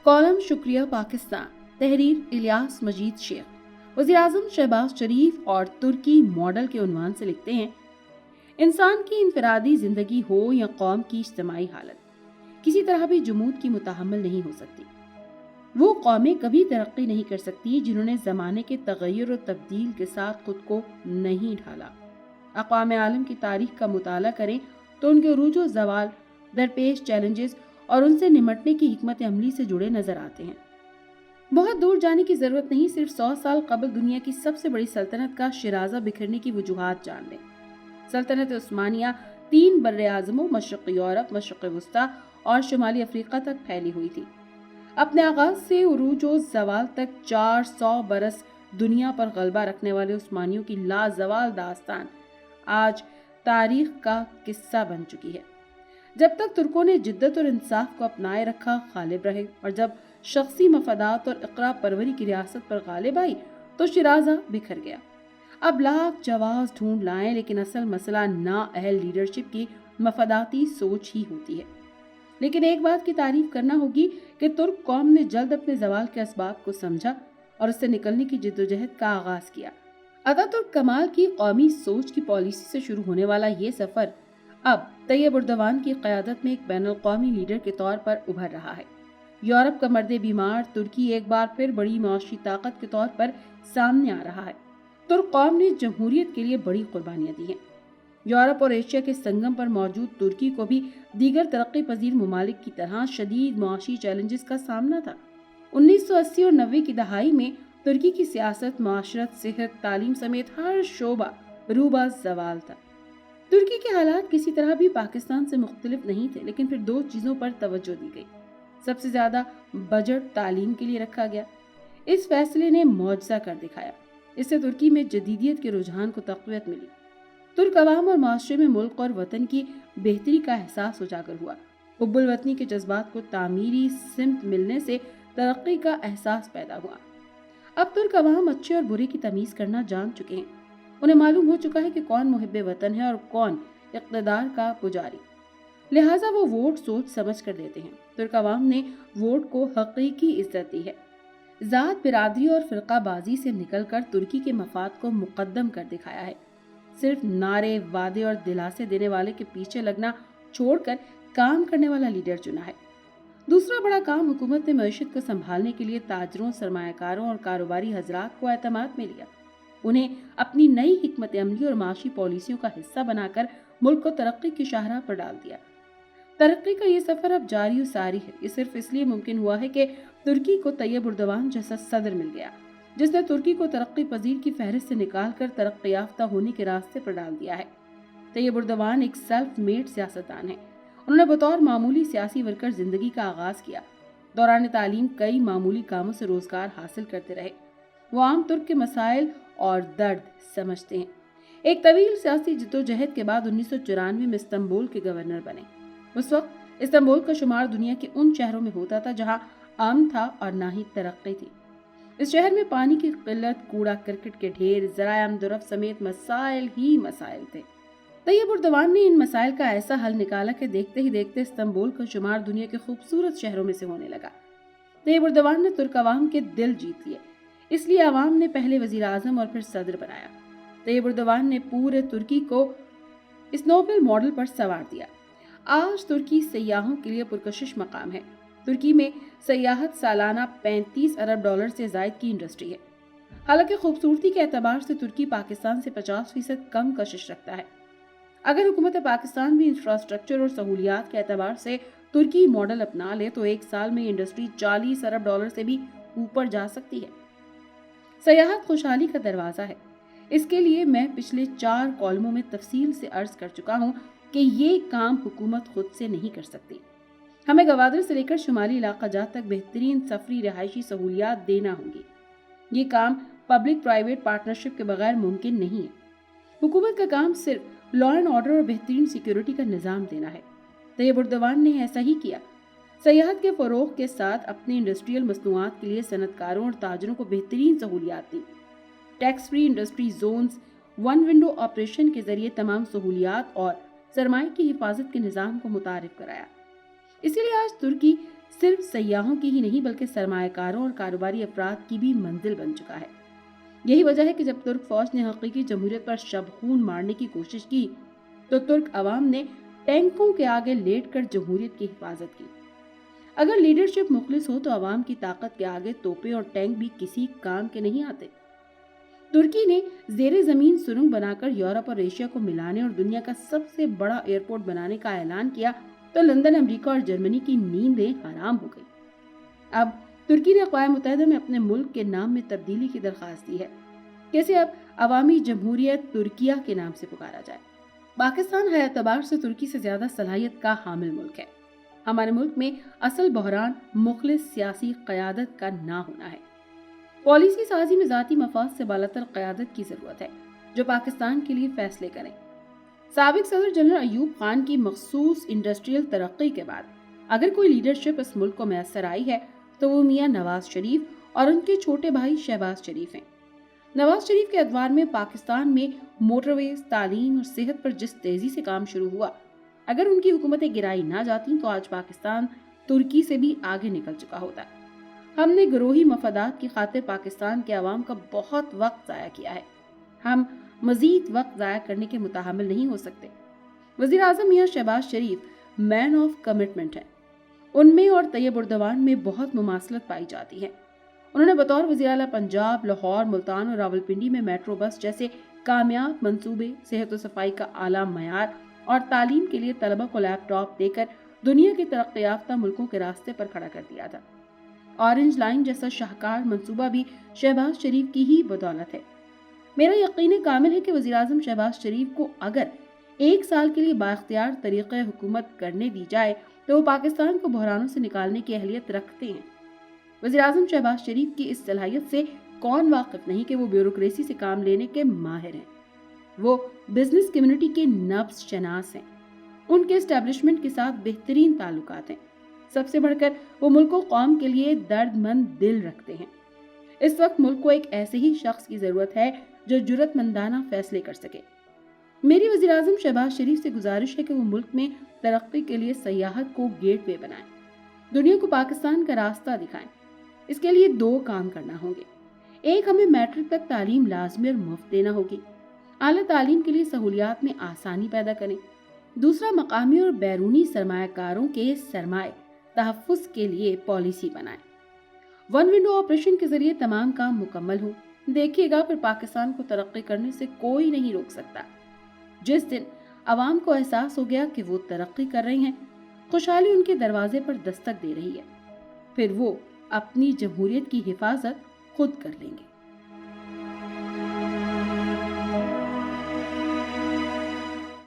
Column शुक्रिया पाकिस्तान, तहरीर इलियास मजीद शेख, वज़ीर-ए-आज़म शहबाज शरीफ और तुर्की मॉडल के उन्वान से लिखते हैं, इंसान की इनफरादी जिंदगी हो या कौम की इज्तिमाई हालत, किसी तरह भी जमूद की मुतहम्मल नहीं हो सकती। वो कौमें कभी तरक्की नहीं कर सकती जिन्होंने ज़माने के तगय्युर और तब्दील के साथ खुद को नहीं ढाला। अक़वाम आलम की तारीख का मुताला करें तो उनके उरूज व ज़वाल दरपेश चैलेंजेस और उनसे निमटने की हिकमत अमली से जुड़े नजर आते हैं। बहुत दूर जाने की जरूरत नहीं, सिर्फ 100 साल कबल दुनिया की सबसे बड़ी सल्तनत का शिराजा बिखरने की वजूहात जान लें। सल्तनत उस्मानिया 3 बर्र-ए-आज़मों मशरक़ी यूरोप, मशरक़ वस्ता और शुमाली अफ्रीका तक फैली हुई थी। अपने आगाज से उरूज व ज़वाल तक 400 बरस दुनिया पर गलबा रखने वाले उस्मानियों की लाजवाल दास्तान आज तारीख का किस्सा बन चुकी है। जब तक तुर्कों ने जिद्दत और इंसाफ को अपनाए रखा, गालिब रहे, और जब शख्सी मफादात और इक़रा परवरी की रियासत पर गालिब आई तो शिराजा बिखर गया। अब लाख जवाब ढूंढ लाएं, लेकिन असल मसला नाअहल लीडरशिप की मफादाती सोच ही होती है। लेकिन एक बात की तारीफ करना होगी कि तुर्क कौम ने जल्द अपने ज़वाल के असबाब को समझा और उससे निकलने की जिद्दोजहद का आगाज किया। अतातुर्क कमाल की कौमी सोच की पॉलिसी से शुरू होने वाला ये सफर अब तैयब उर्दवान की क़यादत में एक बैनुल क़ौमी लीडर के तौर पर उभर रहा है। यूरोप का मर्दे बीमार तुर्की एक बार फिर बड़ी मुआशी ताकत के तौर पर सामने आ रहा है। तुर्क कौम ने जमहूरियत के लिए बड़ी कुर्बानियां दी हैं। यूरोप और एशिया के संगम पर मौजूद तुर्की को भी दीगर तरक्की पजीर ममालिक की तरह शदीद मुआशी चैलेंजेस का सामना था। 1980 और 90 की दहाई में तुर्की की सियासत, माशरत, सेहत, तालीम समेत हर शोबा रूबा ज़वाल था। तुर्की के हालात किसी तरह भी पाकिस्तान से मुख्तलिफ नहीं थे, लेकिन फिर 2 चीज़ों पर तवज्जो दी गई। सबसे ज़्यादा बजट तालीम के लिए रखा गया। इस फैसले ने मौजज़ा कर दिखाया। इससे तुर्की में जदीदियत के रुझान को तक़वियत मिली। तुर्क अवाम और माशरे में मुल्क और वतन की बेहतरी का एहसास उजागर हुआ। हुब्बुल वतनी के जज्बात को तामीरी सिमत मिलने से तरक्की का एहसास पैदा हुआ। अब तुर्क अवाम अच्छे और बुरे की तमीज़ करना जान चुके हैं। उन्हें मालूम हो चुका है कि कौन मुहिब्बे वतन है और कौन इक़्तिदार का पुजारी। लिहाजा वो वोट सोच समझ कर देते हैं। तुर्क अवाम ने वोट को हकीकी इज्जत दी है। ज़ात, बिरादरी और फ़िरक़ाबाज़ी से निकलकर तुर्की के मफाद को मुक़द्दम कर दिखाया है। सिर्फ नारे, वादे और दिलासे देने वाले के पीछे लगना छोड़कर काम करने वाला लीडर चुना है। दूसरा बड़ा काम, हुकूमत ने मईशत को संभालने के लिए ताजरों, सरमायाकारों और कारोबारी हजरात को एतमाद में लिया। उन्हें अपनी नई हिकमत अमली और माशी पॉलिसियों का हिस्सा बनाकर मुल्क को तरक्की की शाहराह पर डाल दिया। तरक्की का ये सफर अब जारी और सारी है। ये सिर्फ इसलिए मुमकिन हुआ है कि तुर्की को तैयब उर्दवान जैसा सदर मिल गया, जिसने तुर्की को तरक्की पजीर की फहरिस्त से निकालकर तरक्की याफ्ता होने के रास्ते पर डाल दिया है। तैयब उर्दवान एक सेल्फ मेड सियासतदान है। उन्होंने बतौर मामूली सियासी वर्कर जिंदगी का आगाज किया। दौरान तालीम कई मामूली कामों से रोजगार हासिल करते रहे। वो आम तुर्क के मसाइल और दर्द समझते हैं। एक तवील सियासी जिद्दोजहद के बाद 1994 में इस्तांबुल के गवर्नर बने। उस वक्त इस्तांबुल का शुमार दुनिया के उन शहरों में होता था जहां अमन था और ना ही तरक्की थी। इस शहर में पानी की किल्लत, कूड़ा करकट के ढेर, ज़राए आमदोरफ्त समेत मसाइल ही मसाइल थे। तैयब उर्दवान ने इन मसाइल का ऐसा हल निकाला कि देखते ही देखते इस्तांबुल का शुमार दुनिया के खूबसूरत शहरों में से होने लगा। तैयब उर्दवान ने तुर्क अवाम के दिल जीत लिए, इसलिए अवाम ने पहले वजीर आज़म और फिर सदर बनाया। तैयब उर्दवान ने पूरे तुर्की को इस नोबल मॉडल पर सवार दिया। आज तुर्की सयाहों के लिए पुरकशिश मकाम है। तुर्की में सयाहत सालाना 35 अरब डॉलर से ज़ायद की इंडस्ट्री है। हालांकि खूबसूरती के एतबार से तुर्की पाकिस्तान से 50% कम कशिश रखता है। अगर हुकूमत पाकिस्तान भी इंफ्रास्ट्रक्चर और सहूलियात के एतबार से तुर्की मॉडल अपना ले तो एक साल में इंडस्ट्री 40 अरब डॉलर से भी ऊपर जा सकती है। सयाहत खुशहाली का दरवाज़ा है। इसके लिए मैं पिछले 4 कॉलमों में तफसील से अर्ज कर चुका हूँ कि ये काम हुकूमत खुद से नहीं कर सकती। हमें गवादर से लेकर शुमाली इलाका जात तक बेहतरीन सफरी रहायशी सहूलियात देना होंगी। ये काम पब्लिक प्राइवेट पार्टनरशिप के बगैर मुमकिन नहीं है। हुकूमत का काम सिर्फ लॉ एंड ऑर्डर और बेहतरीन सिक्योरिटी का निज़ाम देना है। तैयब उर्दवान ने ऐसा ही किया। सयाहत के फ़रोग़ के साथ अपने इंडस्ट्रियल मसनूआत के लिए सनतकारों और ताजरों को बेहतरीन सहूलियात दी। Tax free industry zones, one window operation के जरिए तमाम सहूलियात और सरमाए की हिफाजत के निज़ाम को मुतारिफ कराया। इसीलिए आज तुर्की सिर्फ सयाहों की ही नहीं बल्कि सरमायाकारों और कारोबारी अफराद की भी मंजिल बन चुका है। यही वजह है कि जब तुर्क फौज ने हकीकी जमहूरियत पर शब-खून मारने की कोशिश की तो तुर्क अवाम ने टैंकों के आगे लेटकर जमहूरियत की हिफाजत की। अगर लीडरशिप मुखलिस हो तो अवाम की ताकत के आगे तोपें और टैंक भी किसी काम के नहीं आते। तुर्की ने जेरे जमीन सुरंग बनाकर यूरोप और एशिया को मिलाने और दुनिया का सबसे बड़ा एयरपोर्ट बनाने का ऐलान किया तो लंदन, अमेरिका और जर्मनी की नींदें हराम हो गई। अब तुर्की ने अक़वाम मुत्तहिदा में अपने मुल्क के नाम में तब्दीली की दरख्वास्त दी है। कैसे अब अवामी जमहूरियत तुर्किया के नाम से पुकारा जाए। पाकिस्तान हर एतबार से तुर्की से ज्यादा सलाहियत का हामिल मुल्क है। हमारे मुल्क में असल बहरान मुखलिस सियासी क़यादत का ना होना है। पॉलिसी साजी में ज़ाती मफाद से बालातर क़यादत की ज़रूरत है जो पाकिस्तान के लिए फैसले करें। साबिक सदर जनरल अयूब खान की मखसूस इंडस्ट्रियल तरक्की के बाद अगर कोई लीडरशिप इस मुल्क को मैसर आई है तो वो मियाँ नवाज शरीफ और उनके छोटे भाई शहबाज शरीफ हैं। नवाज शरीफ के अदवार में पाकिस्तान में मोटरवेज, तालीम और सेहत पर जिस तेजी से काम शुरू हुआ, अगर उनकी हुकूमतें गिराई ना जाती तो आज पाकिस्तान तुर्की से भी आगे निकल चुका होता। हमने गिरोही मफादात की खातिर पाकिस्तान के अवाम का बहुत वक्त ज़ाया किया है। हम मजीद वक्त ज़ाया करने के मुताहमिल नहीं हो सकते। वज़ीर आज़म मियाँ शहबाज शरीफ मैन ऑफ कमिटमेंट हैं। उनमें और तैयब उर्दवान में बहुत मुमासलत पाई जाती है। उन्होंने बतौर वज़ीर आला पंजाब, लाहौर, मुल्तान और रावलपिंडी में मेट्रो बस जैसे कामयाब मंसूबे, सेहत और सफाई का आला मयार और तालीम के लिए तलबा को लैपटॉप देकर दुनिया के तरक्की याफ्ता मुल्कों के रास्ते पर खड़ा कर दिया था। ऑरेंज लाइन जैसा शाहकार मंसूबा भी शहबाज शरीफ की ही बदौलत है। मेरा यकीन कामिल है कि वज़ीर आज़म शहबाज शरीफ को अगर 1 साल के लिए बाख्तियार तरीक़े हुकूमत करने दी जाए तो वो पाकिस्तान को बहरानों से निकालने की अहलियत रखते हैं। वज़ीर आज़म शहबाज शरीफ की इस सलाहियत से कौन वाकिफ नहीं कि वो ब्यूरोक्रेसी से काम लेने के माहिर हैं। वो बिजनेस कम्युनिटी के नब्ज़ शनास हैं। उनके एस्टेब्लिशमेंट के साथ बेहतरीन ताल्लुकात हैं। सबसे बढ़कर वो मुल्क को कौम के लिए दर्दमंद दिल रखते हैं। इस वक्त मुल्क को एक ऐसे ही शख्स की ज़रूरत है जो जुर्रतमंदाना फैसले कर सके। मेरी वज़ीर आज़म शहबाज शरीफ से गुजारिश है कि वो मुल्क में तरक्की के लिए सयाहत को गेटवे बनाएं, दुनिया को पाकिस्तान का रास्ता दिखाएं। इसके लिए 2 काम करना होंगे। एक, हमें मैट्रिक तक तालीम लाजमी और मुफ्त देना होगी। आला तालीम के लिए सहूलियात में आसानी पैदा करें। दूसरा, मकामी और बैरूनी सरमायाकारों के सरमाए तहफ़्फ़ुज़ के लिए पॉलिसी बनाएं। 1 विंडो ऑपरेशन के जरिए तमाम काम मुकम्मल हो। देखिएगा फिर पाकिस्तान को तरक्की करने से कोई नहीं रोक सकता। जिस दिन अवाम को एहसास हो गया कि वो तरक्की कर रहे हैं, खुशहाली उनके दरवाजे पर दस्तक दे रही है, फिर वो अपनी जमहूरियत की हिफाजत खुद कर लेंगे।